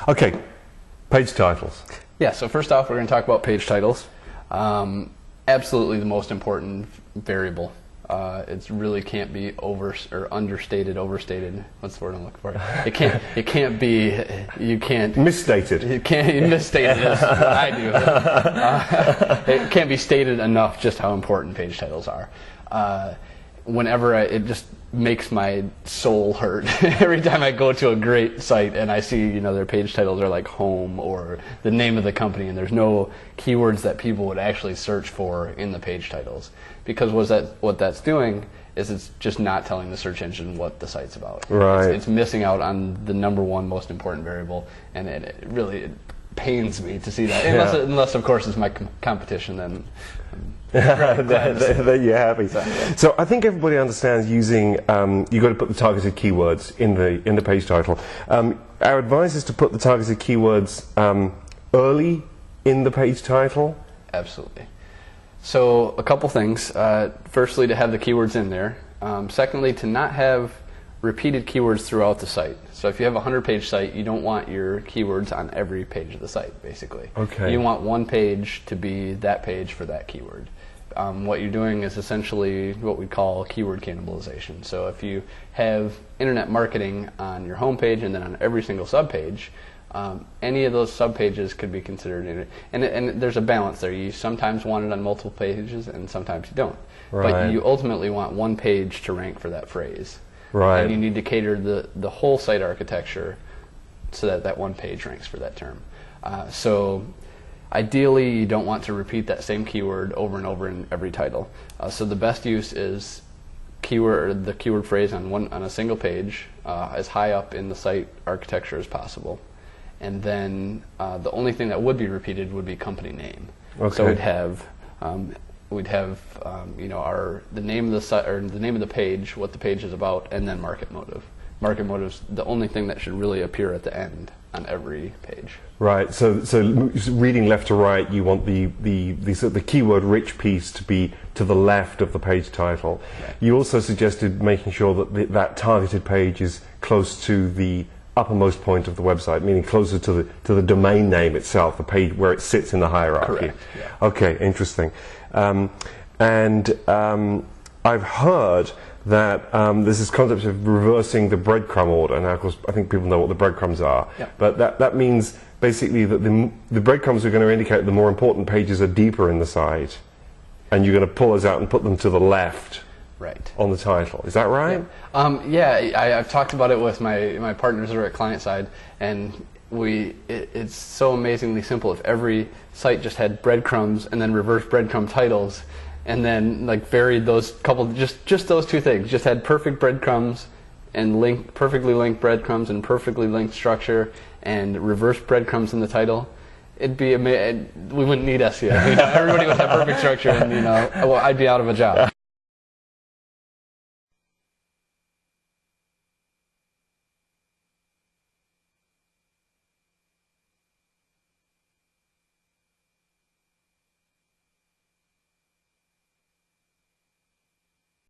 Okay, page titles. Yeah, so first off, we're going to talk about page titles. Absolutely the most important variable. It really can't be understated, overstated. What's the word I'm looking for? It can't be. You can't misstated. You can't misstated is what I do. It can't be stated enough just how important page titles are. Whenever it just makes my soul hurt every time I go to a great site and I see their page titles are like home or the name of the company, and there's no keywords that people would actually search for in the page titles, because what that's doing is it's just not telling the search engine what the site's about. Right. It's missing out on the number one most important variable, and it really pains me to see that. Unless of course it's my competition, then. Then you're happy. So I think everybody understands using. You've got to put the targeted keywords in the page title. Our advice is to put the targeted keywords early in the page title. Absolutely. So a couple things. Firstly, to have the keywords in there. Secondly, to not have repeated keywords throughout the site. So if you have a 100-page site, you don't want your keywords on every page of the site, basically. Okay. You want one page to be that page for that keyword. What you're doing is essentially what we call keyword cannibalization. So if you have internet marketing on your homepage and then on every single subpage, any of those subpages could be considered, and there's a balance there. You sometimes want it on multiple pages and sometimes you don't. Right. But you ultimately want one page to rank for that phrase. Right. And you need to cater the whole site architecture so that that one page ranks for that term. So ideally, you don't want to repeat that same keyword over and over in every title. So the best use is the keyword phrase on a single page, as high up in the site architecture as possible. And then the only thing that would be repeated would be company name. Okay. So we'd have the name of the site or the name of the page, what the page is about, and then market motive. Market motive's the only thing that should really appear at the end on every page. Right. So reading left to right, you want the keyword rich piece to be to the left of the page title. Right. You also suggested making sure that that targeted page is close to the uppermost point of the website, meaning closer to the domain name itself, the page where it sits in the hierarchy. Correct. Yeah. Okay, interesting. I've heard that there's this concept of reversing the breadcrumb order. Now, of course, I think people know what the breadcrumbs are, Yep. but that means basically that the breadcrumbs are going to indicate the more important pages are deeper in the site, and you're going to pull those out and put them to the left. Right. On the title. Is that right? Yeah. I've talked about it with my partners who are at client side, and it's so amazingly simple. If every site just had breadcrumbs and then reverse breadcrumb titles, and then like varied those couple, just those two things, just had perfect breadcrumbs and perfectly linked breadcrumbs and perfectly linked structure and reverse breadcrumbs in the title, it'd be we wouldn't need SEO. Everybody would have perfect structure, and I'd be out of a job.